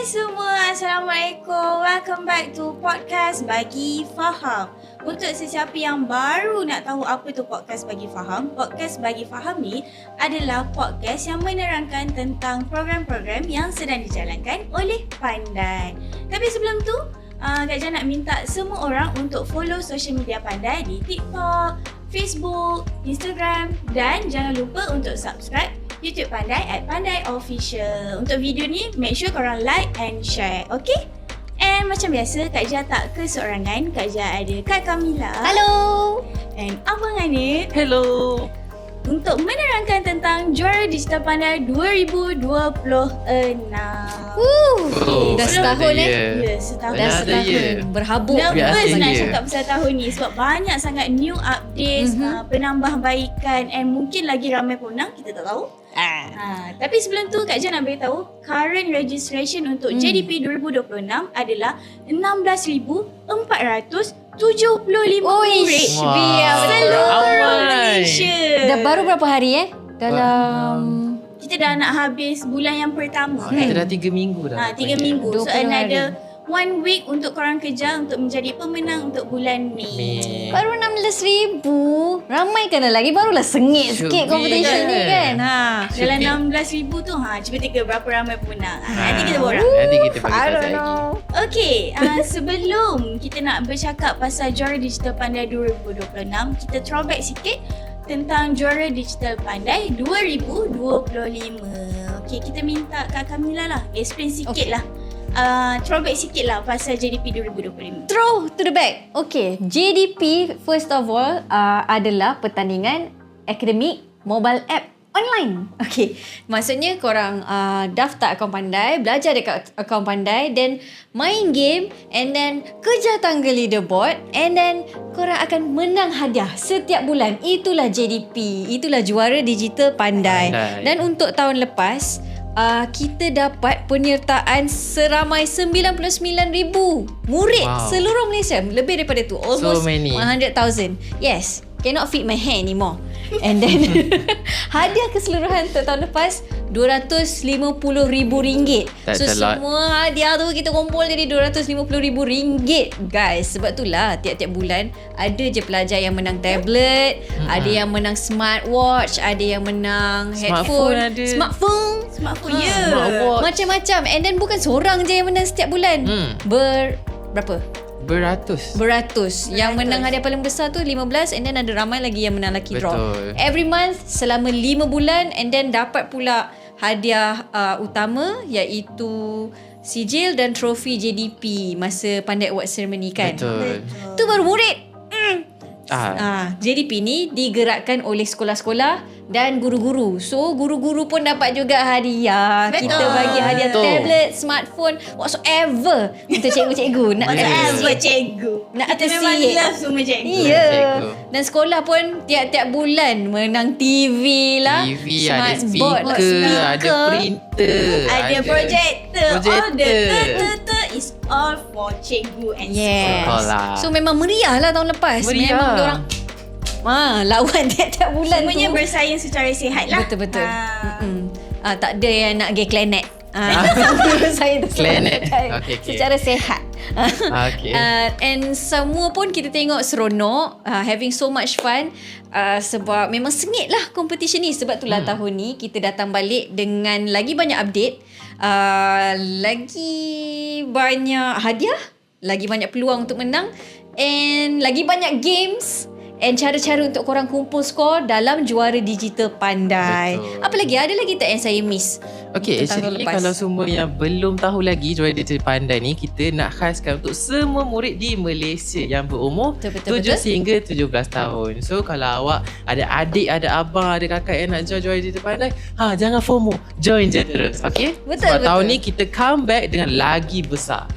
semua, Assalamualaikum. Welcome back to podcast Bagi Faham. Untuk sesiapa yang baru nak tahu apa tu podcast Bagi Faham, podcast Bagi Faham ni adalah podcast yang menerangkan tentang program-program yang sedang dijalankan oleh Pandai. Tapi sebelum tu, Kak Jan nak minta semua orang untuk follow social media Pandai di TikTok, Facebook, Instagram dan jangan lupa untuk subscribe YouTube Pandai @pandaiofficial. Untuk video ni, make sure korang like and share, okay? And macam biasa, Kak Jah tak keseorangan. Kak Jah ada Kak Kamila. Hello. And Abang Hanif. Hello. Untuk menerangkan tentang Juara Digital Pandai 2026. Dah setahun Ya, setahun. Dah setahun berhabuk. Nervous nak ya. cakap pasal tahun ni sebab banyak sangat new updates, penambahbaikan and mungkin lagi ramai pemenang, kita tak tahu. Tapi sebelum tu Kak Jan nak beritahu current registration untuk JDP 2026 adalah 16,475 murid seluruh Malaysia. Dah baru berapa hari dalam Kita dah nak habis bulan yang pertama Kita dah 3 minggu dah. 3 minggu. 20 So another 1 week untuk korang kejar untuk menjadi pemenang untuk bulan Mei. baru 16,000. Ramaikanlah lagi, barulah sengit Should sikit be, competition ni kan. Dalam 16,000 tu cuba teka berapa ramai pemenang. Nanti kita borak. Nanti kita bagi I tahu don't lagi. know. Okey, sebelum kita nak bercakap pasal Juara Digital Pandai 2026, kita throwback sikit tentang Juara Digital Pandai 2025. Okey, kita minta Kak Kamila lah explain sikit lah. Throwback sikit lah pasal JDP 2025. Throw to the back. Okay, JDP first of all adalah pertandingan akademik mobile app online. Okay, maksudnya korang daftar akaun Pandai, belajar dekat akaun Pandai, then main game and then kejar tangga leaderboard and then korang akan menang hadiah setiap bulan. Itulah JDP, itulah Juara Digital Pandai. Dan untuk tahun lepas, kita dapat penyertaan seramai 99,000 murid seluruh Malaysia. Lebih daripada tu, almost So many. 100,000. Yes, cannot fit my hair anymore. And then hadiah keseluruhan untuk tahun lepas RM250,000. That's So a lot. semua hadiah tu kita kumpul jadi RM250,000, guys. Sebab itulah tiap-tiap bulan ada je pelajar yang menang tablet, ada yang menang smartwatch, ada yang menang Smartphone headphone, ada. smartphone, Smartwatch. macam-macam. And then bukan seorang je yang menang setiap bulan. Berapa? Beratus. Yang menang hadiah paling besar tu 15 and then ada ramai lagi yang menang lucky draw. Betul. Every month selama 5 bulan and then dapat pula hadiah utama iaitu sijil dan trofi JDP masa Pandai Award Ceremony kan. Betul. Tu baru murid. JDP ni digerakkan oleh sekolah-sekolah dan guru-guru. So guru-guru pun dapat juga hadiah. Betul. Kita bagi hadiah Betul. tablet, smartphone, whatsoever untuk cikgu-cikgu. Nak Cikgu. Nak Kita memang appreciate. love semua cikgu. Ya. Cikgu. Dan sekolah pun tiap-tiap bulan menang TV lah, TV, ada smartboard lah, speaker, ada printer, Ada projector. All the Projector. is all for cikgu and Yes. Sekolah. So memang meriah lah tahun lepas. Meriah. Memang diorang lawan tiap-tiap bulan semuanya tu. bersaing secara sihat lah. Betul-betul. Tak ada yang nak gay clanet. Saya tu Clanet. okay. Secara sehat. Okay. And semua pun kita tengok seronok, having so much fun, sebab memang sengit lah competition ni. Sebab itulah tahun ni kita datang balik dengan lagi banyak update, lagi banyak hadiah, lagi banyak peluang untuk menang, and lagi banyak games and cara-cara untuk korang kumpul skor dalam Juara Digital Pandai. Betul. Apa lagi? Ada lagi tak yang saya miss? Okay, tentang tahun actually lepas? kalau semua yang belum tahu lagi Juara Digital Pandai ni, kita nak khaskan untuk semua murid di Malaysia yang berumur Betul. 7 hingga 17 tahun. So kalau awak ada adik, ada abang, ada kakak yang nak join Juara Digital Pandai, jangan FOMO, join je terus, okay? Betul, Sebab betul. tahun ni kita come back dengan lagi besar.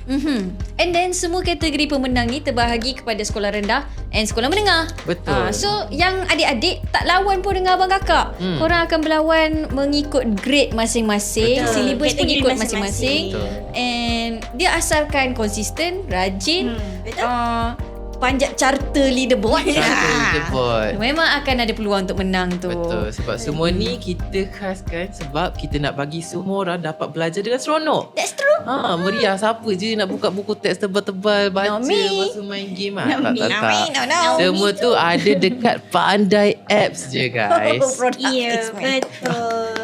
And then semua kategori pemenang ni terbahagi kepada sekolah rendah and sekolah menengah. Betul. So yang adik-adik tak lawan pun dengan abang kakak. Korang akan berlawan mengikut grade masing-masing. Betul. Syllabus pun Kategori ikut masing-masing. masing-masing. Betul. And dia asalkan konsisten, rajin, Betul. panjat carta leaderboard. Carta leaderboard. Memang akan ada peluang untuk menang tu. Betul. Sebab semua ni kita khaskan sebab kita nak bagi semua orang dapat belajar dengan seronok. That's true. Meriah. Siapa je nak buka buku teks tebal-tebal baca Not me. lepas tu main game. Not me. Tak. Semua tu ada dekat Pandai apps je guys. Ya, betul.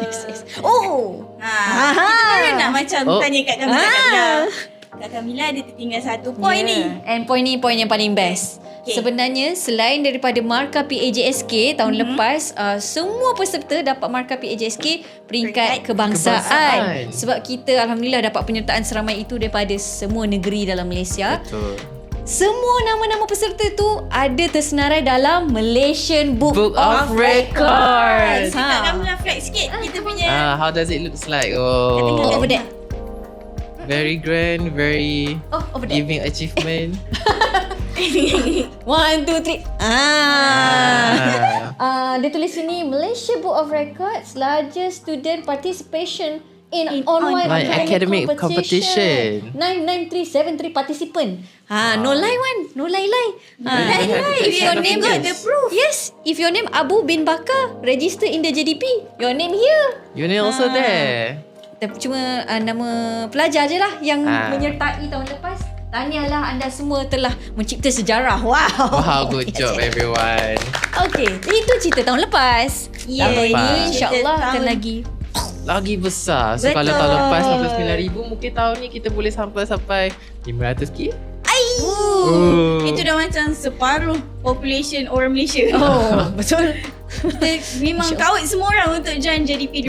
Oh. Kita baru nak macam tanya Kak Kamila. Kak Kamila ada tertinggal 1 point ni. And point ni point yang paling best. Okay. Sebenarnya selain daripada markah PAJSK tahun lepas, semua peserta dapat markah PAJSK peringkat kebangsaan. Sebab kita alhamdulillah dapat penyertaan seramai itu daripada semua negeri dalam Malaysia. Betul. Semua nama-nama peserta tu ada tersenarai dalam Malaysian Book of Records. Kak Kamila flex sikit kita punya. How does it looks like? Over there. Very grand, very Over there. giving achievement. 1, 2, 3. Dia tulis sini Malaysia Book of Records largest student participation in online academic competition. 99373 participant. No lie one. No lie. If your name got the proof. Yes, if your name Abu bin Bakar register in the JDP, your name here. Your name also there. Cuma nama pelajar je lah yang menyertai tahun lepas. Tahniahlah anda semua telah mencipta sejarah. Wow, good job everyone. Okay, itu cerita tahun lepas. Tahun ni insyaAllah akan lagi besar. So kalau tahun lepas 99,000, mungkin tahun ni kita boleh sampai 500k. Itu dah macam separuh population orang Malaysia. Betul. Kita memang kawat semua orang untuk join JDP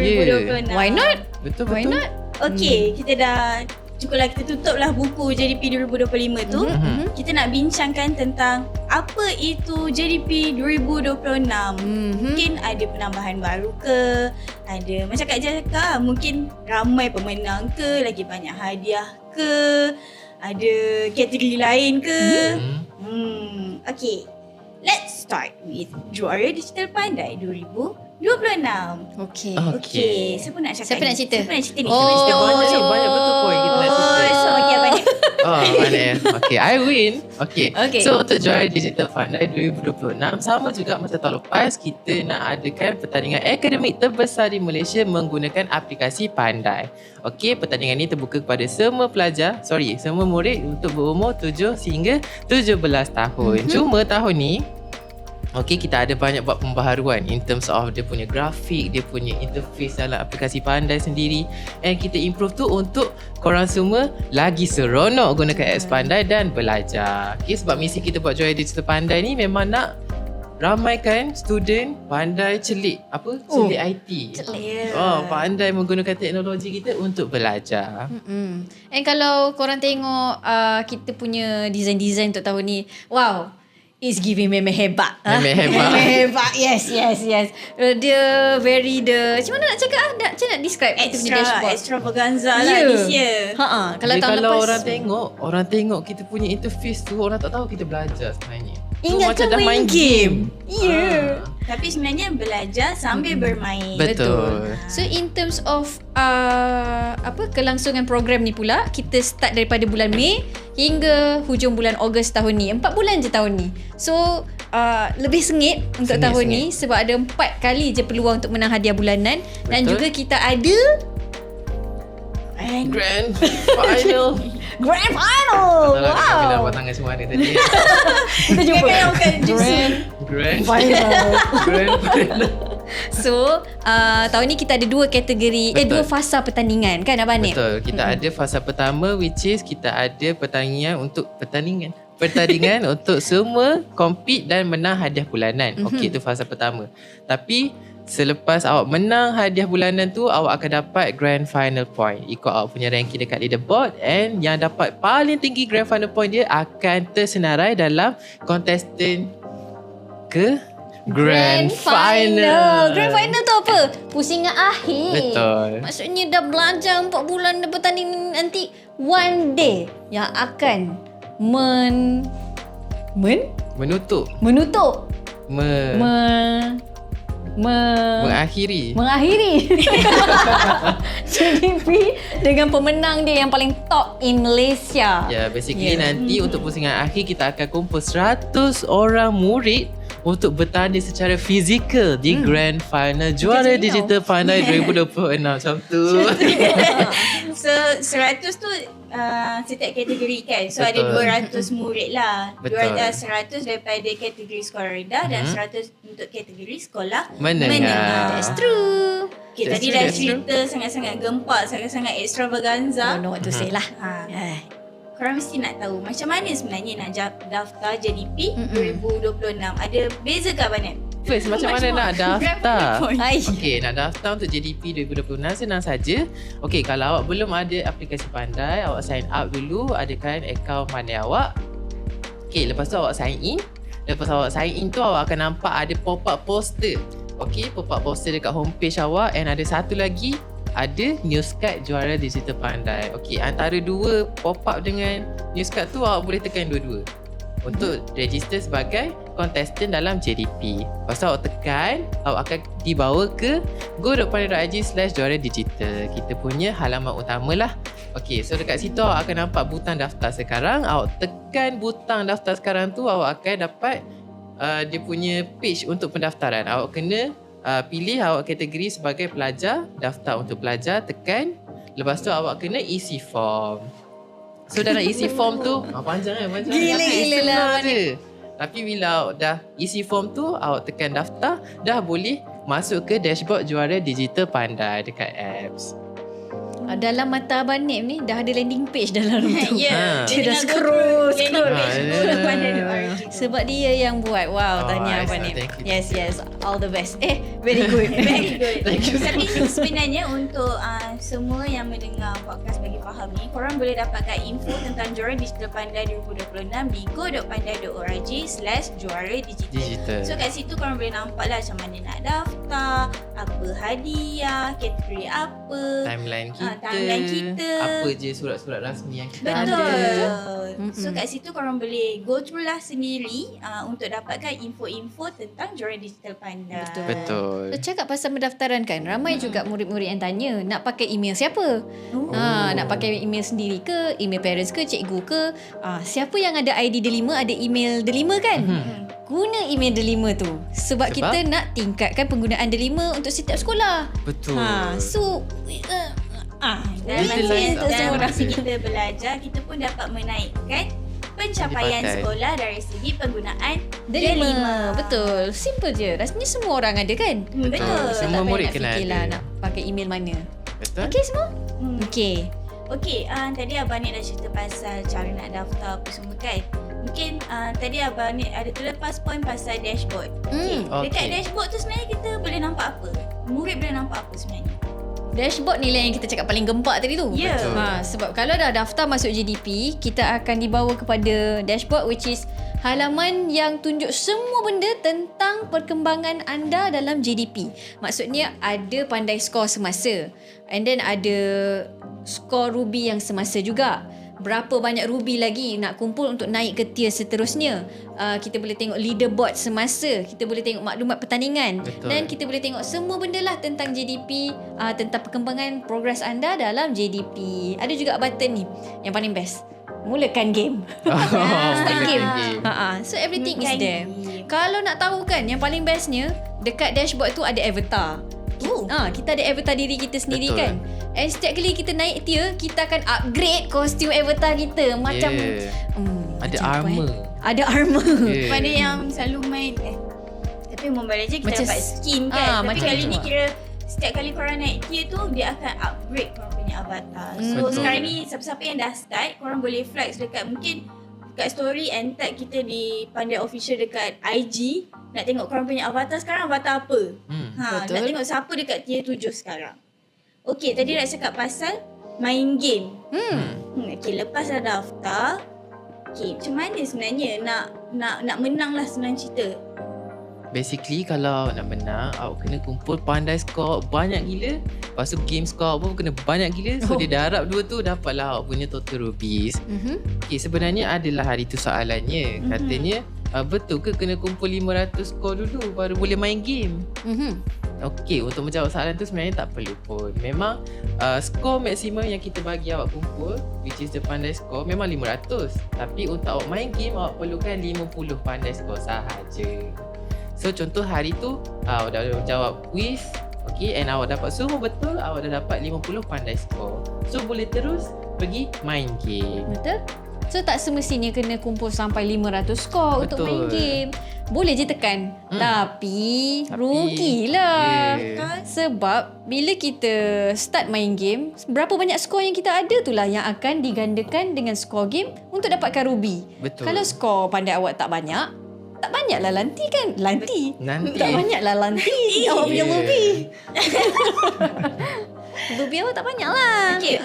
2026. Why not? Betul. Why not? Okay, kita dah cukuplah, kita tutuplah buku JDP 2025 tu. Kita nak bincangkan tentang apa itu JDP 2026. Mungkin ada penambahan baru ke, ada macam Kak Jia cakap, mungkin ramai pemenang ke, lagi banyak hadiah ke, ada kategori lain ke. Okay, let's start with Juara Digital Pandai 2026. Okay. Siapa nak cakap? Siapa nak cerita? Siapa nak cerita ni? Banyak betul point kita nak cerita. So okay, banyak. Banyak. Okay, I win. Okay. Okay. So untuk Juara Digital Pandai 2026, sama juga macam tahun lepas, kita nak adakan pertandingan akademik terbesar di Malaysia menggunakan aplikasi Pandai. Okay, pertandingan ini terbuka kepada semua semua murid untuk berumur 7 hingga 17 tahun. Cuma tahun ni kita ada banyak buat pembaharuan in terms of dia punya grafik, dia punya interface dalam aplikasi Pandai sendiri, and kita improve tu untuk korang semua lagi seronok gunakan apps Pandai dan belajar. Sebab misi kita buat Juara Digital Pandai ni memang nak ramaikan student pandai celik IT. Pandai menggunakan teknologi kita untuk belajar. And kalau korang tengok kita punya design-design untuk tahun ni, wow, it's giving meme hebat. Meme hebat. Yes. Dia very macam mana nak cakap? Macam nak describe kita punya dashboard? Extravaganza lah this year. Kalau tahun kalau lepas orang tengok kita punya interface tu, orang tak tahu kita belajar sebenarnya. Ingat macam dah main game. Tapi sebenarnya belajar sambil bermain. Betul. So in terms of kelangsungan program ni pula, kita start daripada bulan Mei hingga hujung bulan Ogos tahun ni. 4 bulan je tahun ni. So lebih sengit untuk tahun ni sebab ada 4 kali je peluang untuk menang hadiah bulanan. Betul. Dan juga kita ada Grand Final. Grand Final. Wow. Kita buat tangan semua hari tadi. Kita jumpa. Grand Final. So tahun ni kita ada 2 kategori, 2 fasa pertandingan kan Abang Nim? Betul. Kita ada fasa pertama, which is kita ada pertandingan untuk semua compete dan menang hadiah bulanan. Okey, itu fasa pertama. Tapi selepas awak menang hadiah bulanan tu, awak akan dapat grand final point. Ikut awak punya ranking dekat leaderboard, and yang dapat paling tinggi grand final point dia akan tersenarai dalam contestant ke Grand Final. Grand Final tu apa? Pusingan akhir. Betul. Maksudnya dah belajar 4 bulan dah bertanding, nanti one day yang akan menutup mengakhiri JDP dengan pemenang dia yang paling top in Malaysia. Ya, basically nanti untuk pusingan akhir kita akan kumpul 100 orang murid untuk bertanding secara fizikal di Grand Final Juara Digital Pandai 2026 macam tu. So 100 tu setiap kategori kan. So Betul. ada 200 murid lah. Betul. 100 daripada kategori sekolah rendah dan 100 untuk kategori sekolah Menengah. That's true. Okay, That's tadi true, dah that's cerita sangat-sangat gempak, sangat-sangat extravaganza. I know what to say lah. Korang mesti nak tahu macam mana sebenarnya nak daftar JDP 2026. Ada beza ke Abang Nat? First, macam mana nak daftar? Hai. Okey, nak daftar untuk JDP 2026 senang saja. Okey, kalau awak belum ada aplikasi Pandai, awak sign up dulu, adakan akaun Pandai awak. Okey, lepas tu awak sign in. Lepas awak sign in tu, awak akan nampak ada pop-up poster. Okey, pop-up poster dekat homepage awak, and ada satu lagi, ada newscard Juara Digital Pandai. Okey, antara dua pop-up dengan newscard tu, awak boleh tekan dua-dua untuk register sebagai kontestan dalam JDP. Lepas tu awak tekan, awak akan dibawa ke go.pandai.ig/juara digital. Kita punya halaman utama lah. Okey, so dekat situ awak akan nampak butang daftar sekarang. Awak tekan butang daftar sekarang tu, awak akan dapat dia punya page untuk pendaftaran. Awak kena pilih awak kategori sebagai pelajar, daftar untuk pelajar, tekan. Lepas tu awak kena isi form. So dalam isi form tu panjang kan? Panjang. Gila lah. Tapi bila awak dah isi form tu, awak tekan daftar, dah boleh masuk ke dashboard Juara Digital Pandai dekat apps. Dalam mata Abang Nip ni dah ada landing page dalam tu. Ya, Dia dah tengah scroll. go-to-pandai.org. Sebab dia yang buat. Wow, tanya Abang Nip. Thank you. Yes. All the best. Very good. Very good. Tapi sebenarnya untuk semua yang mendengar podcast Bagi Faham ni, korang boleh dapatkan info tentang Juara Digital Pandai 2026 di go.pandai.org/juara digital. So kat situ korang boleh nampak lah macam mana nak daftar, apa hadiah, kategori apa, Timeline kita, apa je surat-surat rasmi yang kita ada. Betul. So kat situ korang boleh go through lah sendiri untuk dapatkan info-info tentang Juara Digital Pandai. Betul. So, cakap pasal pendaftaran kan, ramai juga murid-murid yang tanya nak pakai email siapa? Nak pakai email sendiri ke, email parents ke, cikgu ke? Siapa yang ada ID Delima, ada email Delima kan? Guna email Delima tu sebab kita nak tingkatkan penggunaan Delima untuk setiap sekolah. Betul. Dan masa kita belajar, kita pun dapat menaikkan pencapaian sekolah dari segi penggunaan Delima. Betul. Simple je. Rasanya semua orang ada kan? Betul. Semua Tak murid payah nak kena fikirlah ada. nak pakai email mana. Betul. Okey semua? Okey. Okey, tadi Abang Nik dah cerita pasal cara nak daftar apa semua kan. Mungkin tadi Abang Nik ada terlepas poin pasal dashboard. Dekat dashboard tu sebenarnya kita boleh nampak apa? Murid boleh nampak apa sebenarnya? Dashboard ni lah yang kita cakap paling gempak tadi tu. Ya. Sebab kalau dah daftar masuk JDP, kita akan dibawa kepada dashboard which is halaman yang tunjuk semua benda tentang perkembangan anda dalam JDP. Maksudnya ada pandai skor semasa. And then ada skor Ruby yang semasa juga. Berapa banyak Ruby lagi nak kumpul untuk naik ke tier seterusnya. Kita boleh tengok leaderboard semasa. Kita boleh tengok maklumat pertandingan. Betul. Dan kita boleh tengok semua benda lah tentang JDP, tentang perkembangan progres anda dalam JDP. Ada juga button ni yang paling best. Mulakan game. Start game. So everything is there. Kalau nak tahu kan, yang paling bestnya dekat dashboard tu ada avatar. Kita ada avatar diri kita sendiri. Betul. Kan. And setiap kali kita naik tier, kita akan upgrade kostum avatar kita. Macam ada macam armor. Ada armor. Pada yang selalu main tapi Mobile Legends kita Macam dapat skin kan. Tapi macam kali tu ni lah. kira setiap kali korang naik tier tu, dia akan upgrade korang punya avatar. So Betul. sekarang ni siapa-siapa yang dah start, korang boleh flex dekat mungkin kat story and tag kita di Pandai Official dekat IG. Nak tengok korang punya avatar sekarang avatar apa. Nak Betul. tengok siapa dekat tier 7 sekarang. Okey, tadi nak cakap pasal main game. Okey, lepas dah daftar, okey, macam mana sebenarnya nak menang lah senang cerita. Basically kalau nak menang, awak kena kumpul pandai skor banyak gila. Lepas tu game skor pun kena banyak gila. So dia darab dua tu, dapatlah awak punya total rupees. Okay, sebenarnya adalah hari tu soalannya. Katanya betul ke kena kumpul 500 skor dulu baru boleh main game? Okay, untuk menjawab soalan tu sebenarnya tak perlu pun. Memang skor maksimum yang kita bagi awak kumpul, which is the pandai skor, memang 500. Tapi untuk awak main game, awak perlukan 50 pandai skor sahaja. So contoh hari tu awak dah jawab quiz, okay, and awak dapat semua betul, awak dah dapat 50 pandai skor. So boleh terus pergi main game. Betul? So tak semestinya kena kumpul sampai 500 skor untuk main game. Boleh je tekan. Tapi rugilah. Yeah. Sebab bila kita start main game, berapa banyak skor yang kita ada itulah yang akan digandakan dengan skor game untuk dapatkan ruby. Betul. Kalau skor pandai awak tak banyaklah lanti kan? Lanti. Nanti. Tak banyaklah lanti. Awak punya ruby. Ruby awak tak banyak lah. Okay,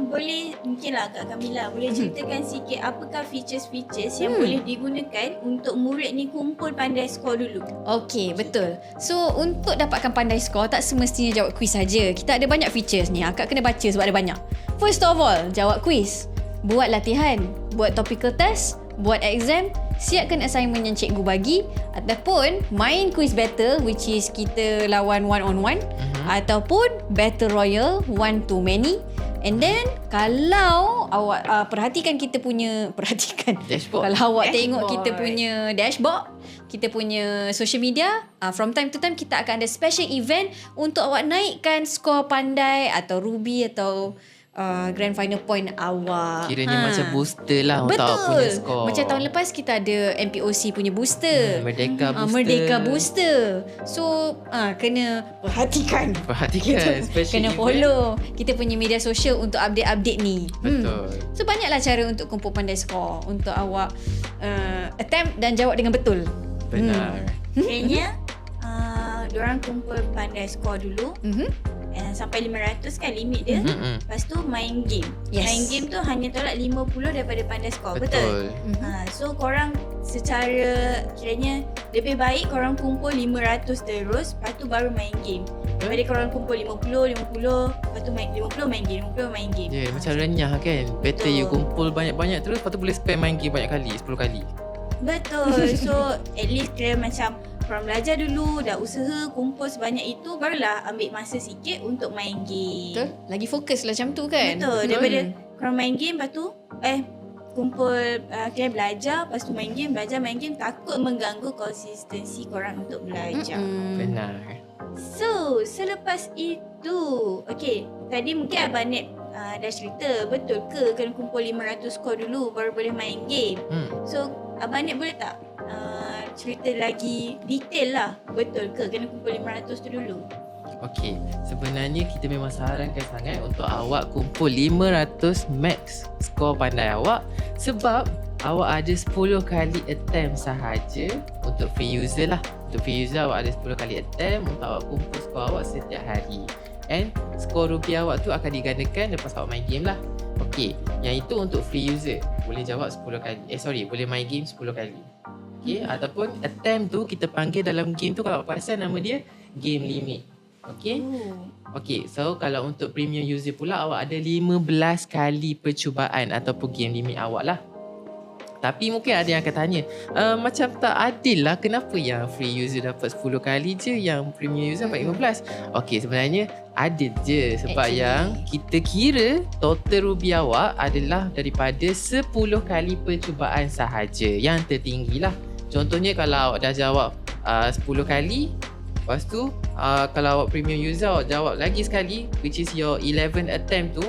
boleh mungkinlah Kak Kamila boleh ceritakan sikit apakah features-features yang boleh digunakan untuk murid ni kumpul pandai skor dulu. Okey, betul. So, untuk dapatkan pandai skor, tak semestinya jawab quiz saja. Kita ada banyak features ni. Akak kena baca sebab ada banyak. First of all, jawab quiz. Buat latihan. Buat topical test. Buat exam. Siapkan assignment yang cikgu bagi. Ataupun main quiz battle, which is kita lawan one on one. Ataupun battle royale, one to many. And then kalau awak perhatikan Dashboard. Kalau awak tengok kita punya dashboard, kita punya social media, from time to time kita akan ada special event untuk awak naikkan skor pandai atau ruby atau grand final point awak. Kiranya macam booster lah untuk awak punya skor. Macam tahun lepas kita ada MPOC punya booster. Merdeka booster. Merdeka booster. So kena perhatikan. Special Kena event. follow kita punya media sosial untuk update-update ni. Betul. So banyaklah cara untuk kumpul pandai skor untuk awak attempt dan jawab dengan betul. Benar. Kayaknya diorang kumpul pandai skor dulu. Sampai 500 kan limit dia. Lepas tu main game. Yes. Main game tu hanya tolak 50 daripada pandai skor. Betul? So korang secara kiranya lebih baik korang kumpul 500 terus, lepas tu baru main game. Daripada korang kumpul 50, lepas tu main 50 main game, 50 main game. Ya, macam renyah kan. Better Betul. you kumpul banyak-banyak terus, lepas tu boleh spend main game banyak kali, 10 kali. Betul. So at least kira macam korang belajar dulu, dah usaha kumpul sebanyak itu, barulah ambil masa sikit untuk main game. Betul? Lagi fokus lah macam tu kan? Betul. Daripada korang main game, lepas tu kumpul kira belajar, lepas tu main game, belajar main game, takut mengganggu konsistensi korang untuk belajar. Benar. So, selepas itu, okay, tadi mungkin Abang Nip dah cerita, betul ke kena kumpul 500 skor dulu baru boleh main game? So, Abang Nip boleh tak cerita lagi detail lah, betul ke kena kumpul 500 tu dulu? Okey, sebenarnya kita memang sarankan sangat untuk awak kumpul 500 max skor pandai awak sebab awak ada 10 kali attempt sahaja untuk free user lah. Untuk free user awak ada 10 kali attempt untuk awak kumpul skor awak setiap hari. And skor rupiah awak tu akan digandakan lepas awak main game lah. Okey, yang itu untuk free user. Boleh jawab 10 kali. Boleh main game 10 kali. Okey, ataupun attempt tu kita panggil dalam game tu, kalau awak perasan nama dia game limit. Okey. Okey, so kalau untuk premium user pula awak ada 15 kali percubaan ataupun game limit awak lah. Tapi mungkin ada yang akan tanya, macam tak adil lah, kenapa yang free user dapat 10 kali je, yang premium user dapat 15? Okey, sebenarnya adil je sebab Actually, yang kita kira total rupiah awak adalah daripada 10 kali percubaan sahaja, yang tertinggi lah. Contohnya kalau awak dah jawab 10 kali, lepas tu kalau awak premium user awak jawab lagi sekali, which is your 11 attempt tu,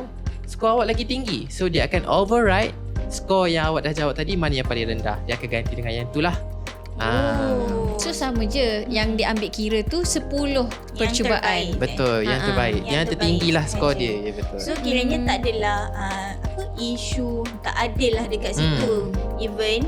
skor awak lagi tinggi. So dia akan override skor yang awak dah jawab tadi, mana yang paling rendah. Dia akan ganti dengan yang tu lah. So sama je, yang diambil kira tu 10 percubaan. terbaik. Betul, yang terbaik. Yang tertinggi lah skor saja. dia. Ya, betul. So kiranya tak adalah isu tak adil lah dekat situ. Even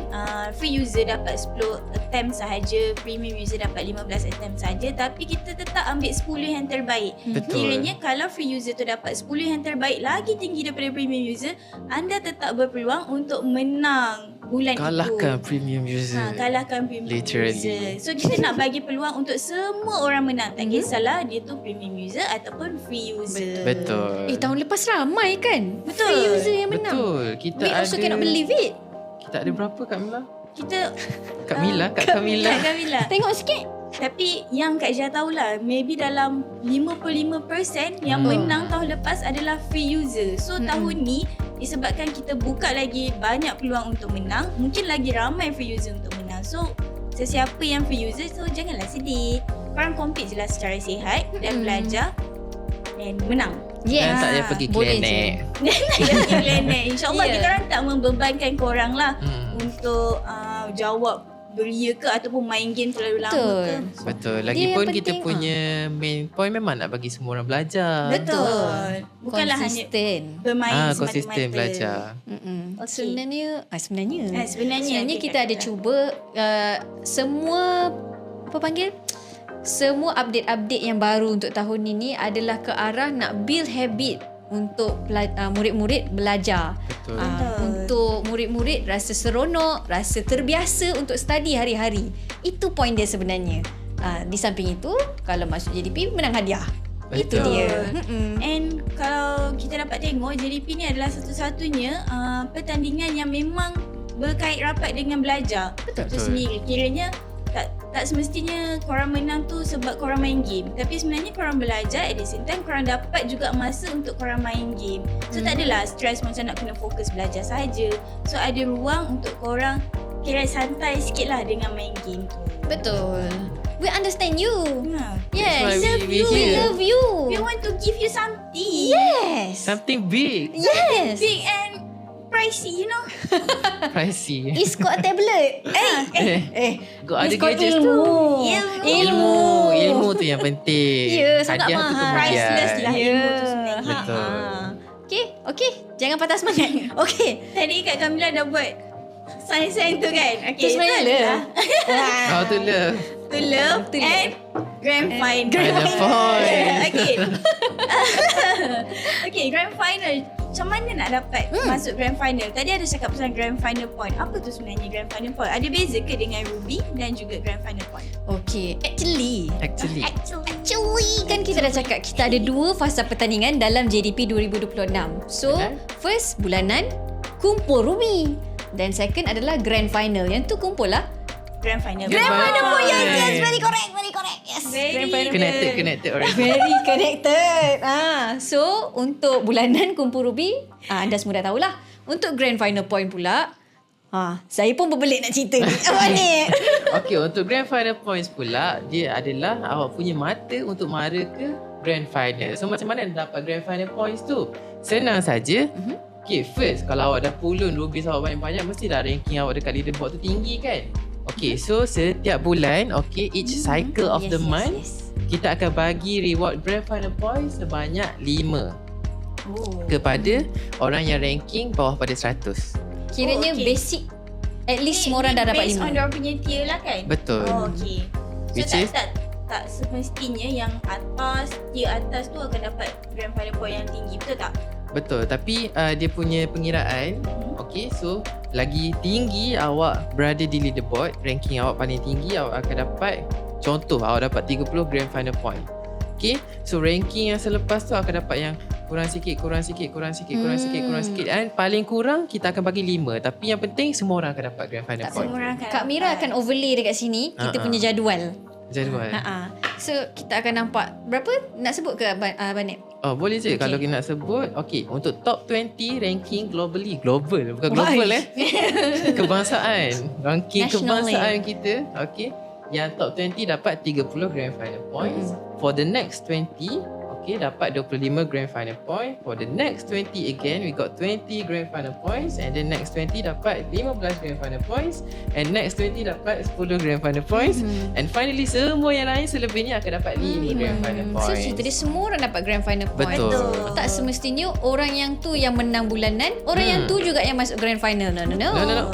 free user dapat 10 attempt sahaja, premium user dapat 15 attempt sahaja, tapi kita tetap ambil 10 yang terbaik. Betul. Kiranya kalau free user tu dapat 10 yang terbaik lagi tinggi daripada premium user, anda tetap berpeluang untuk menang bulan Kalahkan itu. premium user. Kalahkan premium Literally. user. So kita nak bagi peluang untuk semua orang menang. Tak kisahlah dia tu premium user ataupun free user. Betul. Tahun lepas ramai kan? Betul. Free user yang menang. Betul. Kita We ada also cannot believe it. Kita ada berapa Kak Mila? Kita Kak Mila, Kak Kamila. Kak Kamila. Tengok sikit. Tapi yang Kak Jia tahulah, maybe dalam 55% yang menang tahun lepas adalah free user. So tahun ni disebabkan kita buka lagi banyak peluang untuk menang, mungkin lagi ramai free user untuk menang. So sesiapa yang free user, so janganlah sedih. Korang compete je lah secara sihat dan belajar dan menang. Dan tak payah pergi boleh klinik. Jangan planet. InsyaAllah Yeah. kita orang tak membebankan korang lah untuk jawab beria ke ataupun main game terlalu lama ke. Betul. Dia Lagipun yang kita penting, punya main point memang nak bagi semua orang belajar. Betul. Bukanlah hanya Konsisten. bermain Konsisten semata-mata. belajar. Okey. Sebenarnya okey, kita Kak ada Ida. cuba semua apa panggil? Semua update-update yang baru untuk tahun ini adalah ke arah nak build habit untuk murid-murid belajar. Betul. Untuk murid-murid rasa seronok, rasa terbiasa untuk study hari-hari. Itu point dia sebenarnya. Di samping itu, kalau masuk JDP menang hadiah. Itu Betul. dia. And kalau kita dapat tengok, JDP ni adalah satu-satunya pertandingan yang memang berkait rapat dengan belajar. Itu sendiri. Kiranya tak semestinya korang menang tu sebab korang main game. Tapi sebenarnya korang belajar, at the same time korang dapat juga masa untuk korang main game. So tak adalah stress macam nak kena fokus belajar saja. So ada ruang untuk korang kira santai sikit lah dengan main game tu. Betul. We understand you. That's Yes. why we here. love you. We want to give you something. Yes. Something big. Yes. Big and pricey, you know. Pricey. It's called a tablet. Go ada It's called gadgets tu. Ilmu. Ilmu tu yang penting. Ya, sangat Hadiah tu mahal. kemudian. Priceless lah Ya. ilmu tu sebenarnya. Betul. Okay. Jangan patah semangat. Okay. Tadi Kak Kamila dah buat sign tu kan. Tu sebenarnya love. Oh tu love. To love Tu love. and grand final. Final point. Okay. Okay, grand final. Macam mana nak dapat masuk grand final? Tadi ada cakap pasal grand final point. Apa tu sebenarnya grand final point? Ada beza ke dengan Ruby dan juga grand final point? Okay. Actually kan kita dah cakap kita ada 2 fasa pertandingan dalam JDP 2026. So, first bulanan kumpul Ruby. Dan second adalah grand final. Yang tu kumpul lah. Grand final. Grand final point. Yes, very correct. Yes. Very Connected alright. Very connected. So untuk bulanan kumpul Ruby, anda semua dah tahulah. Untuk grand final point pula, saya pun berbelit nak cerita ni. Apa ni? Okay, untuk grand final points pula, dia adalah awak punya mata untuk mara ke grand final. So macam mana nak dapat grand final points tu? Senang saja. Okay, first kalau awak dah pulun rubies awak banyak-banyak, mesti dah ranking awak dekat leaderboard tu tinggi kan? Okay, so setiap bulan, okay, each cycle of the month, kita akan bagi reward grand final points sebanyak 5 kepada orang yang ranking bawah pada 100. Kiranya basic, at least semua orang dah dapat based 5. on diorang punya tier lah kan? Betul. Okay. So Which is- tak semestinya yang tier atas tu akan dapat grand final point yang tinggi. Betul tak? Betul, tapi dia punya pengiraan, okay, so lagi tinggi awak berada di leaderboard, ranking awak paling tinggi, awak akan dapat, contoh awak dapat 30 grand final point. Okay, so ranking yang selepas tu akan dapat yang kurang sikit. Dan paling kurang kita akan bagi 5. Tapi yang penting semua orang akan dapat grand final Tak point. semua orang akan Kak Mira akan overlay dekat sini kita punya jadual. Jadual. So kita akan nampak berapa nak sebut ke Banet? Oh, boleh je kalau kita nak sebut. Okay, untuk top 20 ranking global, bukan global kebangsaan. Ranking Nationally. kebangsaan kita. Okay, yang top 20 dapat 30 grand final points. For the next 20, okay, dapat 25 grand final point. For the next 20 again, we got 20 grand final points. And the next 20 dapat 15 grand final points. And next 20 dapat 10 grand final points. And finally, semua yang lain selebihnya akan dapat 5 grand final So points. cerita dia semua orang dapat grand final point. Betul. Tak semestinya orang yang tu yang menang bulanan, orang yang tu juga yang masuk grand final. No. No.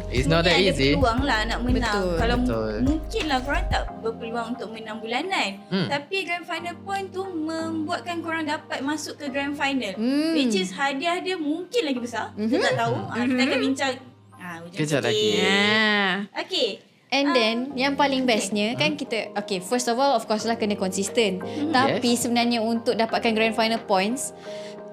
It's not that Semuanya easy. ada peluang lah nak menang. Betul. Kalau Betul. mungkin lah korang tak berpeluang untuk menang bulanan. Tapi grand final point tu membuatkan korang dapat masuk ke grand final. Which is hadiah dia mungkin lagi besar. Kita tak tahu. Kita akan bincang hujung Kejap sikit. lagi. Okay. And then yang paling bestnya kan kita first of all of course lah kena konsisten. Tapi sebenarnya untuk dapatkan grand final points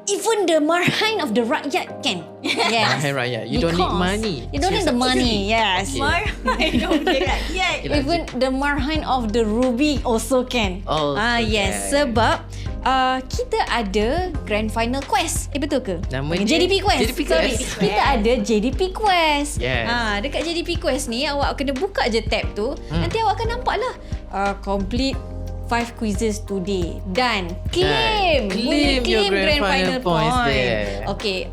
even the marhain of the rakyat can. Yes. Marhain rakyat. You don't need money. You don't need the money. Yes. Marhain of the rakyat. Even the marhain of the ruby also can. Yes. can. Sebab kita ada grand final quest. Betul ke? Nama dia JDP quest. JDP Sorry. quest. Kita ada JDP quest. Yes. Dekat JDP quest ni awak kena buka je tab tu. Nanti awak akan nampak lah complete 5 quizzes today. Dan claim. Boleh your grand final points point. there. Okay.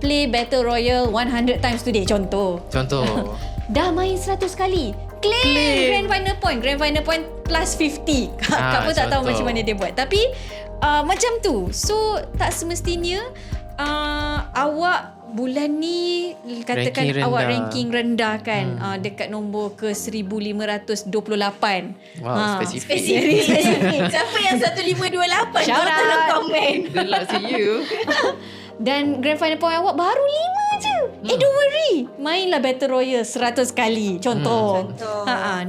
Play Battle Royale 100 times today. Contoh. Dah main 100 kali. Claim grand final point. Grand final point plus 50. Kak pun tak tahu macam mana dia buat. Tapi macam tu. So tak semestinya awak bulan ni katakan Ranking awak rendah. ranking rendah kan dekat nombor ke 1528. Spesifik. Siapa yang 1528? Shout out. Tolong komen. Good luck to you. Dan grand final point awak baru 5 je. Don't worry. Mainlah Battle Royale 100 kali. Contoh.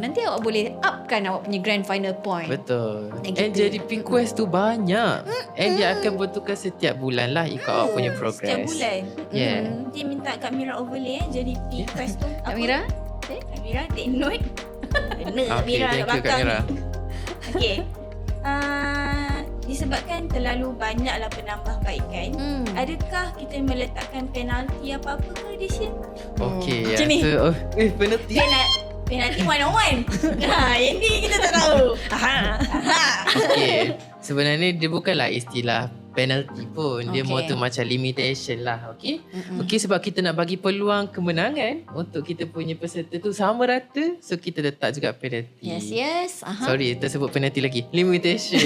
Nanti awak boleh upkan awak punya grand final point. Betul. Dan And kita- JDP quest tu banyak. And dia akan bertukar setiap bulan lah ikut awak punya progress. Setiap bulan. Yeah. Nanti minta Kak Mira overlay JDP quest tu. Kak Mira? Kak Mira take note. Kena Kak Okay, Mira kat thank you Kak belakang Mira. ni. Okay. Disebabkan terlalu banyaklah penambahbaikan, adakah kita meletakkan penalti apa-apa ke di sini? Okay. Macam ni. Penalti. Penalti one-on-one. Yang ni kita tak tahu. Okay. Sebenarnya dia bukanlah istilah penalty pun. Dia more tu macam limitation lah. Okay. Okay, sebab kita nak bagi peluang kemenangan untuk kita punya peserta tu sama rata. So kita letak juga penalty. Yes. Sorry, tersebut penalty lagi. Limitation.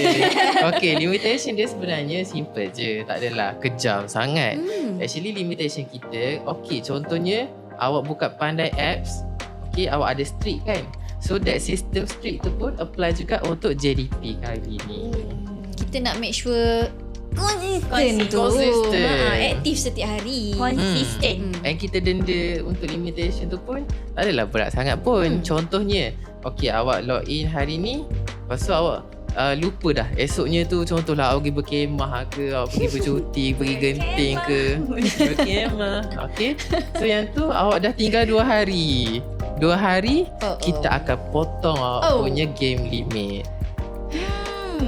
Okay, limitation dia sebenarnya simple je. Tak adalah kejam sangat. Actually limitation kita, okay, contohnya awak buka Pandai apps. Okay, awak ada streak kan. So that system streak tu pun apply juga untuk JDP kali ni. Kita nak make sure konsisten tu. Aktif setiap hari. Konsisten. And kita denda untuk limitation tu pun tak adalah berat sangat pun. Contohnya, okay, awak log in hari ni, lepas tu awak lupa dah. Esoknya tu contohlah awak pergi berkemah ke, awak pergi bercuti, pergi genting ke. Berkemah. Okay. So yang tu awak dah tinggal 2 hari. 2 hari kita akan potong awak punya game limit.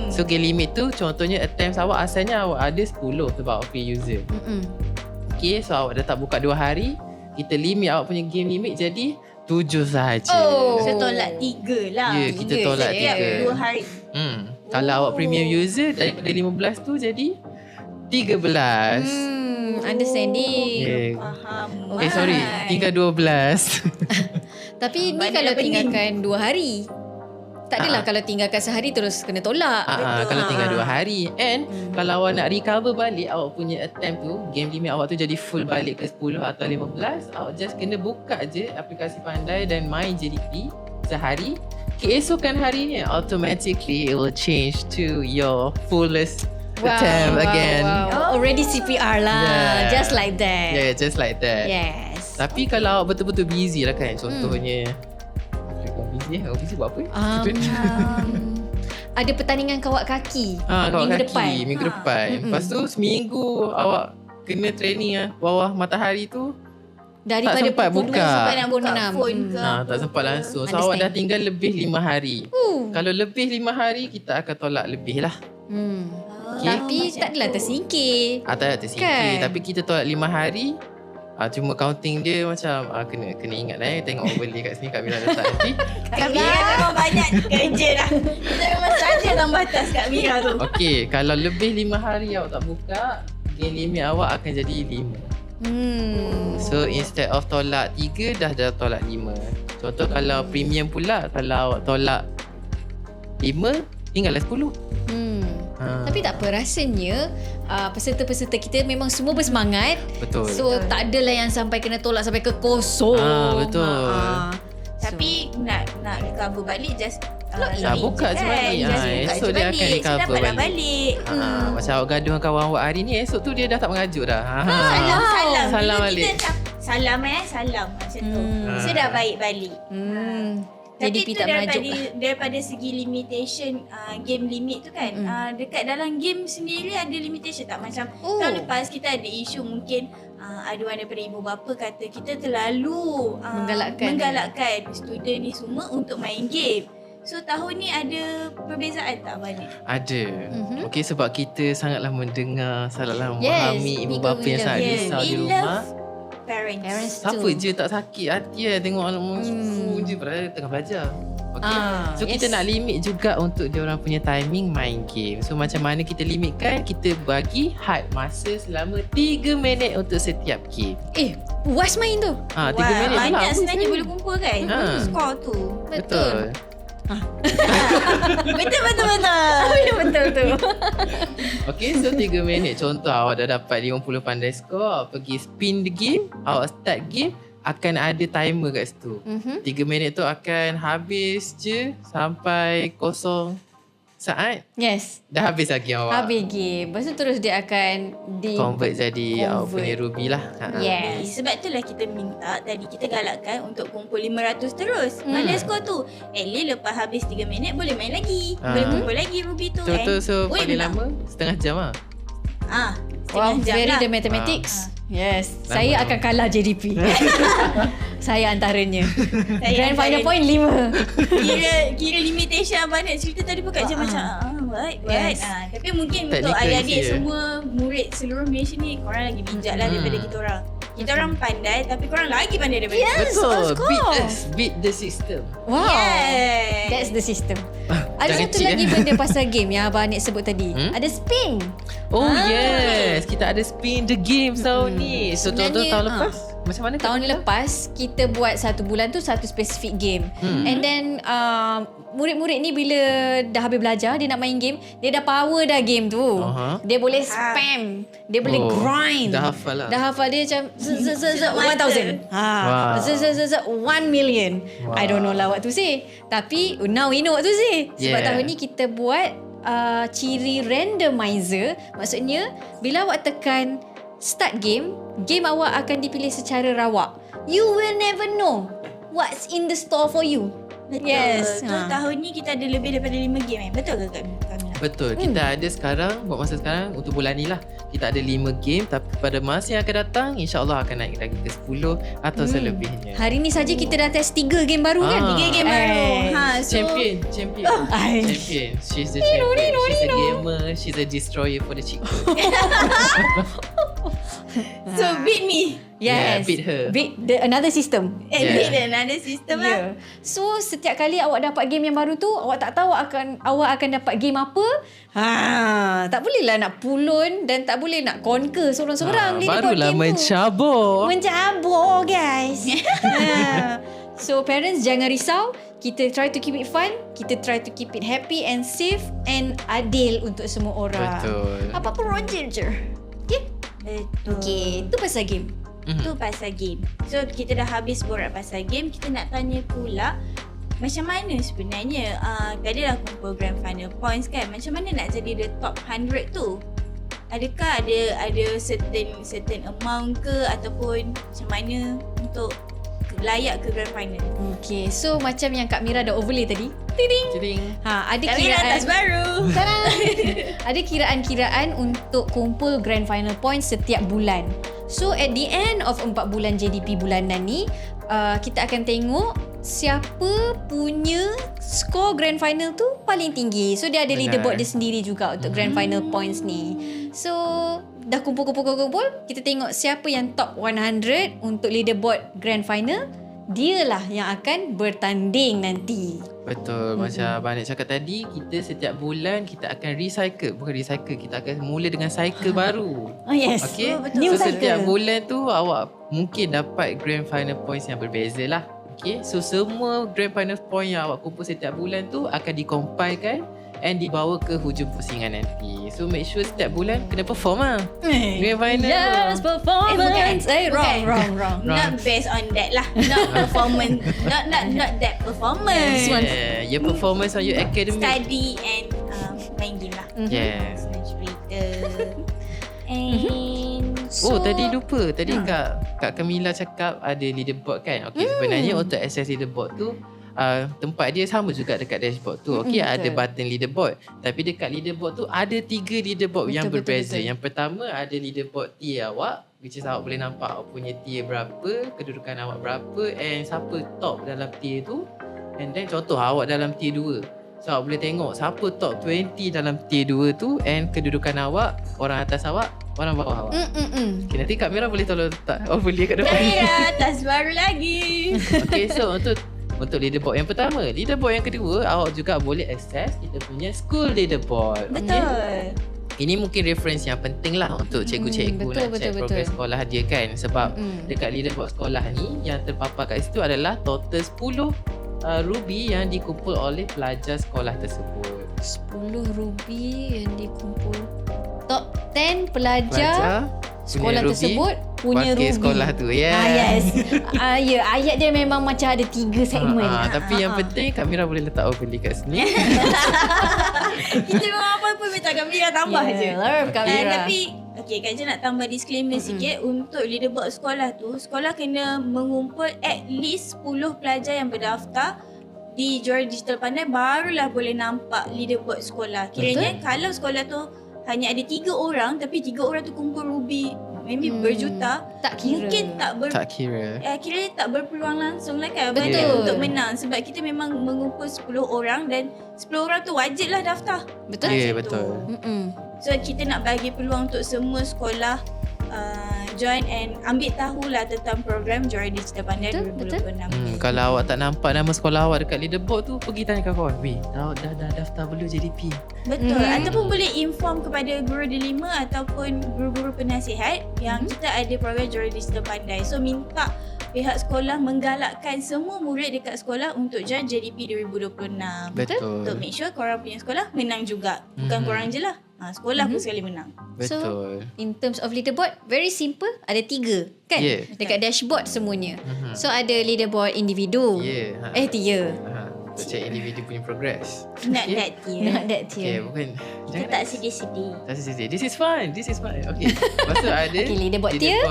So game limit tu contohnya attempts awak asalnya awak ada 10 sebab awak free user. Okay, so awak dah tak buka 2 hari, kita limit awak punya game limit jadi 7 sahaja. So tolak 3 lah. Ya, kita tolak Setiap 3. 2 hari. Kalau awak premium user daripada 15 tu jadi 13. Understanding. Okay. Faham. Sorry, tinggal 12. Tapi ni Banyak kalau pening. tinggalkan 2 hari. Tak adalah kalau tinggalkan sehari terus kena tolak. Kalau tinggal 2 hari. And kalau awak nak recover balik awak punya attempt tu, game limit awak tu jadi full balik ke 10 atau 15, awak just kena buka je aplikasi Pandai dan main JDP sehari. Keesokan harinya automatically it will change to your fullest attempt again. Already CPR lah. Yeah. Just like that. Yeah, just like that. Yes. Tapi kalau awak betul-betul busy lah kan, contohnya awak busy buat apa? Ada pertandingan kawat kaki Kawat minggu kaki depan. Minggu depan. Lepas tu seminggu awak kena training bawah matahari tu, Daripada sempat pukul 2 buka. sampai Nak buka 6. phone ke? tak sempat langsung. So Understand. awak dah tinggal lebih 5 hari. Kalau lebih 5 hari kita akan tolak lebih lah. Tapi tak adalah tersingkir. Tak ada tersingkir. Kan? Tapi kita tolak 5 hari. Cuma counting dia macam kena ingat lah tengok overlay kat sini Kak Mira letak nanti. Kak Mira memang banyak kerja dah. Kita memang saja dalam batas Kak Mira tu. Okey, kalau lebih 5 hari awak tak buka, game limit awak akan jadi 5. So instead of tolak 3 dah tolak 5. Contoh kalau premium pula, kalau awak tolak 5 tinggallah 10. Tapi tak apa, rasanya peserta-peserta kita memang semua bersemangat. Betul. So tak adalah yang sampai kena tolak sampai ke kosong. Betul. Tapi nak recover balik just buka je balik. Esok dia akan recover dapatlah balik. balik. Macam awak gaduh dengan kawan awak hari ni, esok tu dia dah tak mengajuk dah. Salam. Salam Bila balik. Kita salam macam tu. So dah baik balik. Tapi JDP tu tak merajuk lah. daripada segi limitation game limit tu kan, dekat dalam game sendiri ada limitation tak? Macam tahun lepas kita ada isu mungkin aduan daripada ibu bapa kata kita terlalu menggalakkan student ni semua untuk main game. So tahun ni ada perbezaan tak Abang Nik? Ada. Okey, sebab kita sangatlah mendengar, sangatlah memahami ibu bapa yang sangat risau di rumah. Parents Siapa je tak sakit hati tengok anak je padahal tengah belajar. Okay. So kita nak limit juga untuk diorang punya timing main game. So macam mana kita limitkan? Kita bagi had masa selama 3 minit untuk setiap game. Puas main tu. 3 minit pula. Banyak sebenarnya boleh kumpul kan skor tu. Betul. Betul. Okay, so 3 minit. Contoh awak dah dapat 50 pandai skor, pergi spin the game, awak start game, akan ada timer kat situ. 3 minit tu akan habis je sampai 0 saat. Yes. Dah habis lagi awak. Habis game. Lepas tu terus dia akan convert jadi awak punya ruby lah. Yes. Sebab itulah kita minta tadi, kita galakkan untuk kumpul 500 terus. Mana skor tu? At least lepas habis 3 minit boleh main lagi. Boleh kumpul lagi ruby tu. Betul. So paling lama setengah jam lah. Wow, jam very lah. the mathematics. Yes. Lama Saya tu. akan kalah JDP. Saya antaranya. Grand final antaranya. point 5. Kira limitation Abang Nik cerita tadi pun kat macam buat. Yes. Tapi mungkin Technical untuk adik-adik isi, semua murid seluruh Malaysia ni, korang lagi bijak lah daripada kita orang. Kita orang pandai tapi korang lagi pandai daripada kita. Betul. of course. Beat the system. Wow. Yes. That's the system. Ada Jangan satu cheat, lagi benda pasal game yang Abang Anik sebut tadi. Ada spin. Oh yes, kita ada spin the game tahun ni. So Sebenarnya, tahun lepas macam mana? Tahun lepas kita buat satu bulan tu satu spesifik game. And then murid-murid ni bila dah habis belajar dia nak main game, dia dah power dah game tu. Dia boleh spam, dia boleh grind. Dah hafal lah. Dah hafal dia macam 1,000. 1 million. I don't know lah what to say. Tapi now we know what to say. Sebab tahun ni kita buat ciri randomizer. Maksudnya bila awak tekan start game, game awak akan dipilih secara rawak. You will never know what's in the store for you. Betul. Yes. So tahun ni kita ada lebih daripada 5 game Betul ke Kak Kamila? Betul. Kita ada sekarang, buat masa sekarang untuk bulan ni lah. Kita ada 5 game tapi pada masa yang akan datang insya-Allah akan naik lagi ke 10 atau selebihnya. Hari ni saja kita dah test 3 game baru kan? 3 game baru. So Champion. Champion. She's the champion. She's a gamer. She's a destroyer for the chick. So beat me. Yeah, Yes. beat her. Beat another system. Beat another system lah. So setiap kali awak dapat game yang baru tu, awak tak tahu awak akan dapat game apa. Tak bolehlah nak pulun dan tak boleh nak conquer seorang-seorang Barulah mencabur. Mencabur guys. So parents jangan risau. Kita try to keep it fun. Kita try to keep it happy and safe and adil untuk semua orang. Betul. Apa pun Roger je. Okay? Betul. Okay, tu pasal game. Tu pasal game. So kita dah habis borak pasal game. Kita nak tanya pula macam mana sebenarnya tadi dah kumpul grand final points kan. Macam mana nak jadi the top 100 tu? Adakah ada certain amount ke ataupun macam mana untuk layak ke grand final? Okay, so macam yang Kak Mira dah overlay tadi. Jadi Ada Kami kiraan atas baru. Ada kiraan-kiraan untuk kumpul grand final points setiap bulan. So at the end of 4 bulan JDP bulanan ni, kita akan tengok siapa punya skor grand final tu paling tinggi. So dia ada leaderboard dia sendiri juga untuk grand final points ni. So dah kumpul, kita tengok siapa yang top 100 untuk leaderboard grand final. Dialah yang akan bertanding nanti. betul. Macam Abang Nik cakap tadi, kita setiap bulan kita akan recycle. Bukan recycle, kita akan mula dengan cycle baru. Oh yes. Okay. New So cycle. setiap bulan tu awak mungkin dapat grand final points yang berbeza lah. Okay. So semua grand final point yang awak kumpul setiap bulan tu akan dicompilekan and dibawa ke hujung pusingan nanti. So make sure setiap bulan kena perform lah. Grand final. Yes, performance. Wrong. Not based on that lah. Not performance. not that performance. Yeah, your performance on your academic. Study and main game lah. Yes. Cerita. And Tadi lupa. Tadi Kak Camilla cakap ada leaderboard kan. Okey, sebenarnya untuk access leaderboard tu tempat dia sama juga dekat dashboard tu. Okey, ada button leaderboard. Tapi dekat leaderboard tu ada 3 leaderboard yang berbeza. Yang pertama ada leaderboard tier awak, which is awak boleh nampak awak punya tier berapa, kedudukan awak berapa, and siapa top dalam tier tu. And then contoh awak dalam tier 2. So awak boleh tengok siapa top 20 dalam tier 2 tu, and kedudukan awak, orang atas awak, orang bawah awak. Okay, nanti Kak Mira boleh tolong letak overlay kat depan. Ya, tas baru lagi. Okay, so untuk leaderboard yang pertama. Leaderboard yang kedua, awak juga boleh access kita punya school leaderboard. Betul. Okay? Ini mungkin reference yang penting lah untuk cikgu-cikgu nak check progress sekolah dia kan. Sebab dekat leaderboard sekolah ni yang terpapar kat situ adalah total 10 ruby yang dikumpul oleh pelajar sekolah tersebut. 10 ruby yang dikumpul. Top 10 pelajar sekolah tersebut punya ruby. Sekolah tu, yes. Ya, ayat dia memang macam ada 3 segmen. Tapi yang penting Kak Mira boleh letak overlay kat sini. Kita memang apa-apa minta Kak Mira tambah je. Kak Mira. Tapi Kak Je nak tambah disclaimer sikit. Untuk leaderboard sekolah tu, sekolah kena mengumpul at least 10 pelajar yang berdaftar di Juara Digital Pandai, barulah boleh nampak leaderboard sekolah. Kiranya kalau sekolah tu hanya ada 3 orang, tapi 3 orang tu kumpul ruby maybe berjuta, tak kira. Mungkin tak kira. Kiranya tak berpeluang langsung lah kan untuk menang. Sebab kita memang mengumpul 10 orang dan 10 orang tu wajiblah daftar. Betul? Ya, betul. So kita nak bagi peluang untuk semua sekolah join and ambil tahulah tentang program Juara Digital Pandai 2026. Kalau awak tak nampak nama sekolah awak dekat leaderboard tu, pergi tanya kawan. Weh, dah daftar belum JDP? Betul. Ataupun boleh inform kepada guru delima ataupun guru-guru penasihat yang kita ada program Juara Digital Pandai. So minta pihak sekolah menggalakkan semua murid dekat sekolah untuk join JDP 2026. Betul. Untuk make sure korang punya sekolah menang juga. Bukan korang je lah. Sekolah pun sekali menang. Betul. So, in terms of leaderboard, very simple. Ada 3 kan? Yeah. Dekat dashboard semuanya. So, ada leaderboard individu. Yeah. Tier. Untuk check individu punya progress. Not that tier. Not that tier. Okay, bukan. Kita tak sedih-sedih. Tak sedih. This is fine. Okay. Lepas tu ada leaderboard tier.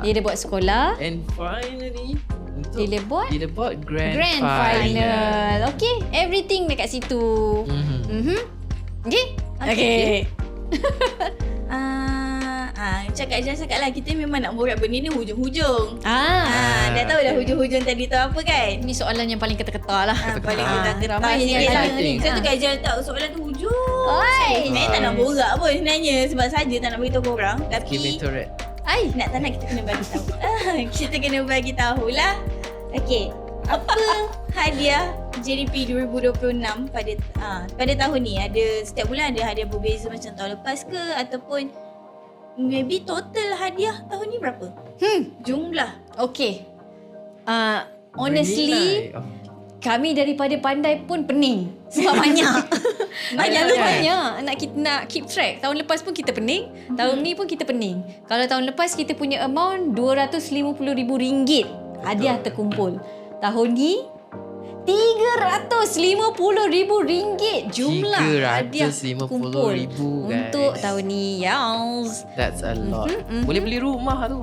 Leaderboard sekolah. And finally, untuk leaderboard grand final. Okay, everything dekat situ. Okay. Cakap lah, kita memang nak borak benda ni hujung-hujung. Dah tahu dah hujung-hujung tadi tu apa kan? Ini soalan yang paling ketar-ketar lah. Paling ketar-ketar ramai sikit yang lah. tanya ni. Saya tu Kak Jal letak soalan tu hujung. Sebenarnya tak nak borak pun sebenarnya. Sebab saja tak nak beritahu korang. Tapi nak tak nak kita kena bagi tahu. Kita kena bagi tahulah. Okay. Apa hadiah JDP 2026 pada tahun ni? Setiap bulan ada hadiah berbeza macam tahun lepas ke, ataupun maybe total hadiah tahun ni berapa? Jumlah. Okay. Honestly, kami daripada Pandai pun pening. Sebab banyak. Banyak. Nak keep track. Tahun lepas pun kita pening. Tahun ni pun kita pening. Kalau tahun lepas kita punya amount RM250,000 hadiah terkumpul. Tahun ni RM350,000 jumlah hadiah kumpul untuk tahun ni. Yes. That's a lot. Boleh beli rumah tu.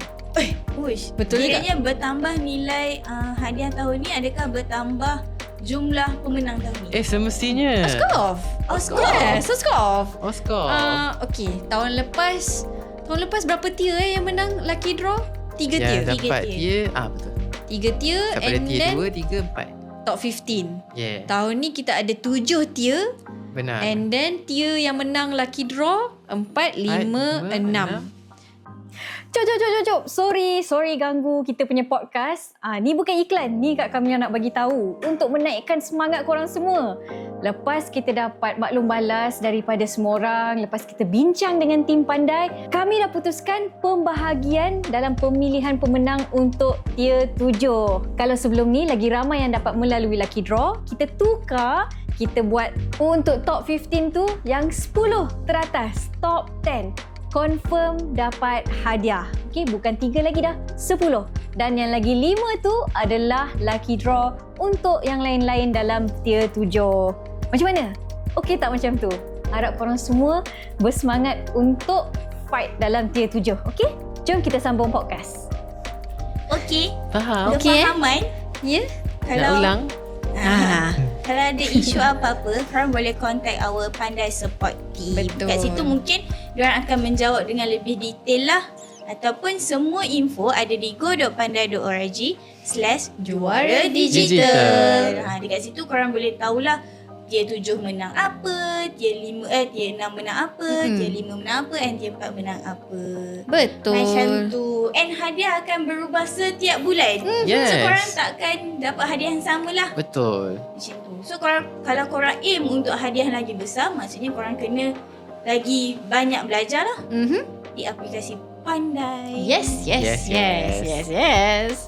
Betul juga. Kiranya bertambah nilai hadiah tahun ni, adakah bertambah jumlah pemenang tahun ni? Semestinya. Of course. Okay, tahun lepas berapa tier yang menang lucky draw? 3 tier. Yang dapat tier, betul. 3 tier and tier then 2, 3, 4. top 15. Yeah. Tahun ni kita ada 7 tier. Benar. And then tier yang menang lucky draw 4, 5, 6. Cop. Sorry ganggu kita punya podcast. Ni bukan iklan. Ni Kak Kamila nak bagi tahu untuk menaikkan semangat korang semua. Lepas kita dapat maklum balas daripada semua orang, lepas kita bincang dengan tim Pandai, kami dah putuskan pembahagian dalam pemilihan pemenang untuk tier 7. Kalau sebelum ni lagi ramai yang dapat melalui lucky draw, kita tukar. Kita buat untuk top 15 tu yang 10 teratas, top 10. Confirm dapat hadiah. Okay, bukan 3 lagi dah, 10. Dan yang lagi 5 tu adalah lucky draw untuk yang lain-lain dalam tier 7. Macam mana? Okay tak macam tu? Harap korang semua bersemangat untuk fight dalam tier 7. Okay? Jom kita sambung podcast. Okey. Faham? Okey, Kefahaman. Ya? Nak ulang? Kalau ada isu apa-apa, korang boleh contact our Pandai Support Team. Betul. Kat situ mungkin diorang akan menjawab dengan lebih detail lah. Ataupun semua info ada di go.pandai.org/juara-digital. Dekat situ korang boleh tahulah tier 7 menang apa, tier 6 menang apa, tier 5 menang apa, and tier 4 menang apa. Betul. Macam tu. And hadiah akan berubah setiap bulan. Yes. So korang takkan dapat hadiah yang sama lah. Betul. Macam tu. So kalau korang aim untuk hadiah lagi besar, maksudnya korang kena lagi banyak belajar lah di aplikasi Pandai. Yes. Yes.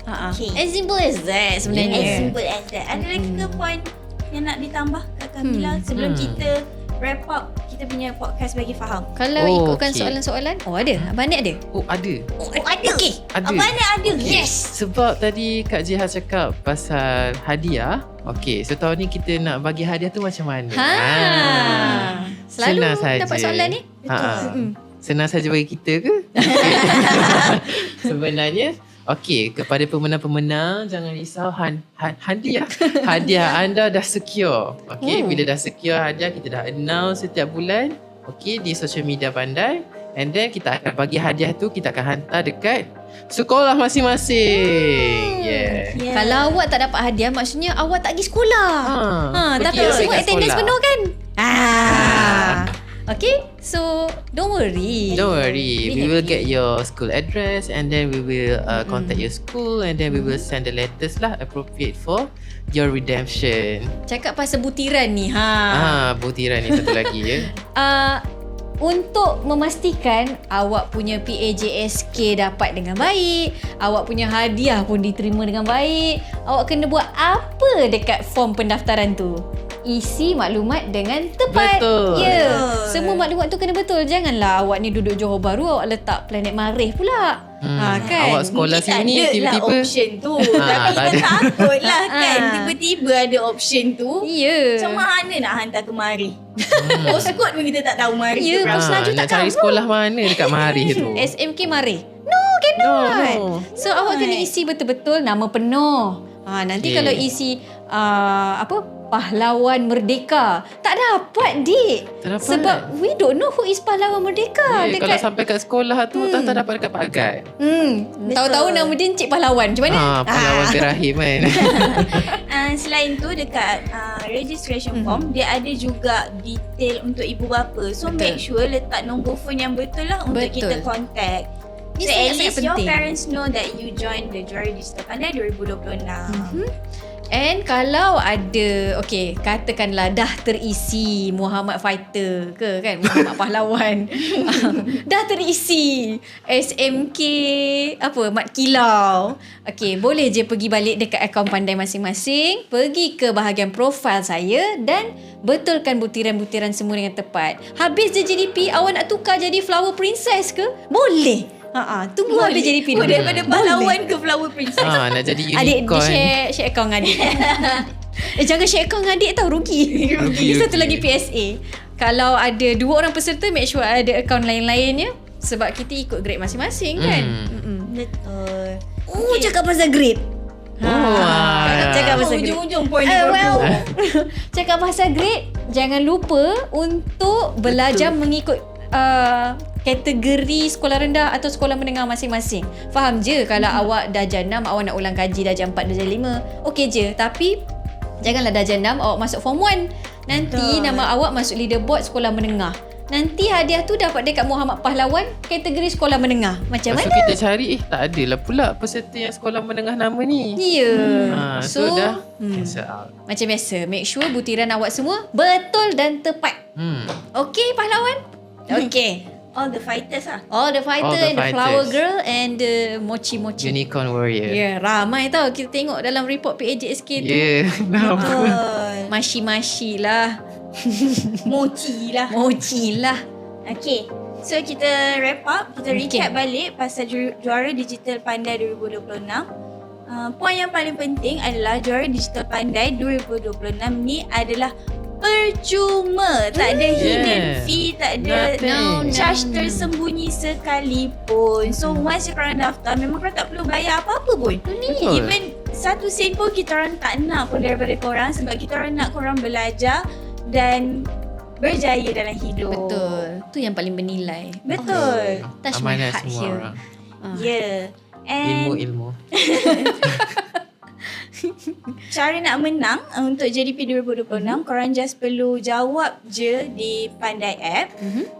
Okay. As simple as that sebenarnya. As simple as that. Ada lagi ke point yang nak ditambah Kak Kamila sebelum kita wrap up kita punya podcast bagi faham? Kalau ikutkan okey. soalan-soalan, ada. Abang Nik ada? Oh, ada. Ada. Okey. Ada. Abang Nik ada. Yes. Sebab tadi Kak Jiha cakap pasal hadiah. Okey, so tahun ni kita nak bagi hadiah tu macam mana? Selalu Senang saja. dapat soalan ni? Senang saja bagi kita ke? Sebenarnya, okey, kepada pemenang-pemenang jangan risau, hadiah anda dah secure. Okey, bila dah secure hadiah kita dah announce setiap bulan, okey, di social media Pandai, and then kita akan bagi hadiah tu, kita akan hantar dekat sekolah masing-masing. Yeah. Kalau awak tak dapat hadiah, maksudnya awak tak pergi sekolah. Tapi pergi semua kat attendance sekolah. penuh kan? Okay, so don't worry. Don't worry, we will happy. get your school address and then we will contact your school and then we will send the letters lah appropriate for your redemption. Cakap pasal butiran ni. Butiran ni satu lagi ya. Untuk memastikan awak punya PAJSK dapat dengan baik, awak punya hadiah pun diterima dengan baik, awak kena buat apa dekat form pendaftaran tu? Isi maklumat dengan tepat. Betul. Ya. Semua maklumat tu kena betul. Janganlah awak ni duduk Johor Bahru, awak letak Planet Marif pula. Kan? Awak sekolah Mungkin sini ada tiba-tiba lah option tu. Tapi tak kita ada. takut lah kan. Tiba-tiba ada option tu. Ya. Macam mana nak hantar ke mari? Postcode pun kita tak tahu mari Ya, tu Bos berapa. Laju tak nak cari tahu. sekolah mana dekat Mari tu. SMK Marif. No, cannot. No. So awak kena isi betul-betul nama penuh. Nanti Okay. kalau isi pahlawan merdeka, tak dapat dik. Tak dapat. Sebab we don't know who is pahlawan merdeka. Kalau sampai kat sekolah tu tak dapat dekat pagar. Tahu-tahu nama dia Encik Pahlawan. Macam mana? Pahlawan Rahim kan. Selain tu dekat registration form dia ada juga detail untuk ibu bapa. So Betul. make sure letak nombor phone yang betul lah untuk Betul. kita contact. Ini So at sangat-sangat least your penting. parents know that you joined the Juara Digital Pandai 2026. And kalau ada, okay, katakanlah dah terisi Muhammad Fighter ke kan, Muhammad Pahlawan. Dah terisi SMK, Mat Kilau. Okay, boleh je pergi balik dekat akaun Pandai masing-masing, pergi ke bahagian profil saya dan betulkan butiran-butiran semua dengan tepat. Habis je JDP, awak nak tukar jadi Flower Princess ke? Boleh. Tunggu habis JDP dulu. Daripada pahlawan ke Flower Princess. Nak jadi Adik unicorn. dia share account dengan adik. Jangan share account dengan adik tau, rugi. Rugi. Satu lagi PSA. Kalau ada 2 orang peserta, make sure ada account lain-lainnya. Sebab kita ikut grade masing-masing kan. Betul. Cakap pasal grade. Cakap pasal grade. Ujung-ujung point dia Cakap pasal grade, jangan lupa untuk belajar mengikut kategori sekolah rendah atau sekolah menengah masing-masing. Faham je kalau awak darjah 6, awak nak ulang kaji darjah 4, darjah 5. Okey je. Tapi janganlah darjah 6 awak masuk form 1. Nanti nama awak masuk leaderboard sekolah menengah. Nanti hadiah tu dapat dekat Muhammad Pahlawan kategori sekolah menengah. Macam Lepas tu mana? kita cari tak adalah pula peserta yang sekolah menengah nama ni. Ya. So dah cancel out. Macam biasa, make sure butiran awak semua betul dan tepat. Okey pahlawan? Okey. All the fighters lah. All the fighter All the and the flower fighters. girl and the mochi-mochi. Unicorn warrior. Ya, ramai tau kita tengok dalam report PAJSK tu. Ya. Betul. Mashi-mashi lah. Mochi lah. Mochi lah. Okay. So kita wrap up. Kita recap balik pasal Juara Digital Pandai 2026. Poin yang paling penting adalah Juara Digital Pandai 2026 ni adalah percuma. Tak ada hidden fee, tak ada Nothing. charge tersembunyi sekalipun. So once korang daftar, memang korang tak perlu bayar apa-apa pun. Betul. Even 1 sen pun kita orang tak nak pun daripada korang, sebab kita orang nak korang belajar dan berjaya dalam hidup. Betul. Tu yang paling bernilai. Betul. Touch my Amanah heart semua here. orang. Yeah. And Ilmu-ilmu. cara nak menang untuk JDP 2026, korang just perlu jawab je di Pandai app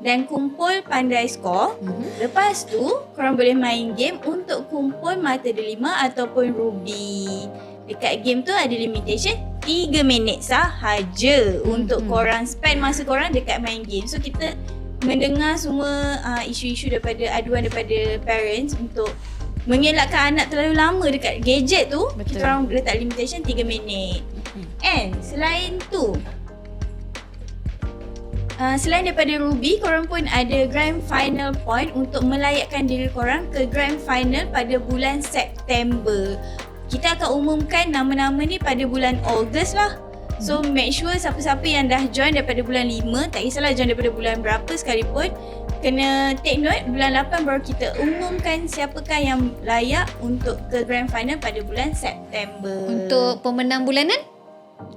dan kumpul Pandai score. Lepas tu, korang boleh main game untuk kumpul mata delima ataupun ruby. Dekat game tu ada limitation 3 minit sahaja untuk korang spend masa korang dekat main game. So kita mendengar semua isu-isu daripada aduan daripada parents untuk mengelakkan anak terlalu lama dekat gadget tu. Betul. Kita orang letak limitation 3 minit. And selain tu, selain daripada Ruby, korang pun ada grand final point untuk melayakkan diri korang ke grand final pada bulan September. Kita akan umumkan nama-nama ni pada bulan Ogos lah. So make sure siapa-siapa yang dah join daripada bulan 5, tak kisahlah join daripada bulan berapa sekalipun, kena take note bulan 8 baru kita umumkan siapakah yang layak untuk ke grand final pada bulan September. Untuk pemenang bulanan?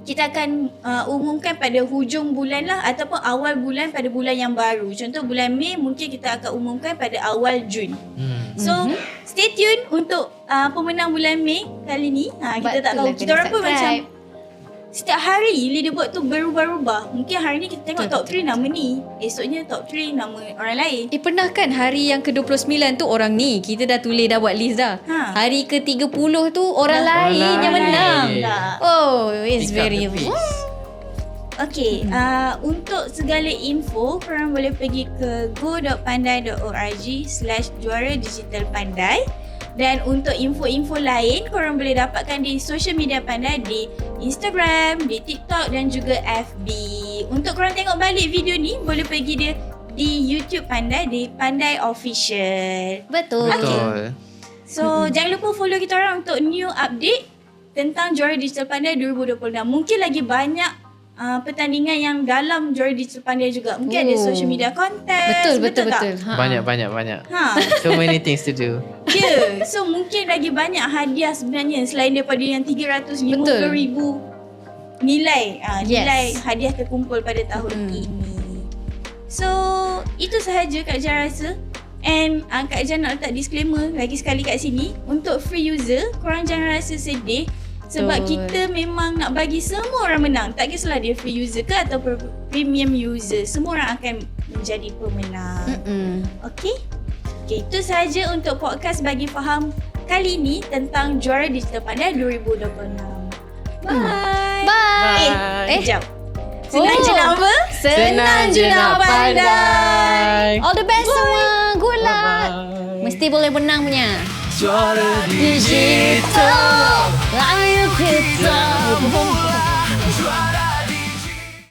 Kita akan umumkan pada hujung bulan lah ataupun awal bulan pada bulan yang baru. Contoh bulan Mei mungkin kita akan umumkan pada awal Jun. So stay tune untuk pemenang bulan Mei kali ni. Kita tak tahu. Betul lah, Kita orang pun kena macam subscribe. setiap hari leaderboard tu berubah-ubah. Mungkin hari ni kita tengok Betul, top 3 nama ni, esoknya top 3 nama orang lain. Pernah kan hari yang ke-29 tu orang ni, kita dah tulis dah buat list dah. Hari ke-30 tu orang lain yang menang. Dah. Oh, it's Pick up very the pace. Okay, untuk segala info korang boleh pergi ke go.pandai.org/juara digital pandai. Dan untuk info-info lain korang boleh dapatkan di social media Pandai, di Instagram, di TikTok dan juga FB. Untuk korang tengok balik video ni boleh pergi dia di YouTube Pandai, di Pandai Official. Betul. Betul. So jangan lupa follow kita orang untuk new update tentang Juara Digital Pandai 2026. Mungkin lagi banyak pertandingan yang dalam Juara Digital Pandai juga. Mungkin ada social media contest. Betul. tak? Banyak. So many things to do. Ya, so mungkin lagi banyak hadiah sebenarnya selain daripada yang 350,000 nilai. Nilai hadiah terkumpul pada tahun ini. So, itu sahaja Kak Jan rasa. And Kak Jan nak letak disclaimer lagi sekali kat sini. Untuk free user, korang jangan rasa sedih. Sebab kita memang nak bagi semua orang menang. Tak kisahlah dia free user ke atau premium user. Semua orang akan menjadi pemenang. Okay, itu sahaja untuk podcast Bagi Faham kali ini tentang Juara Digital Pandai 2026. Bye. Bye. Sekejap. Senang je nak apa? Senang je nak pandai. All the best semua. Good luck. Bye-bye. Mesti boleh menang punya. Juara Digital. Ayo kita.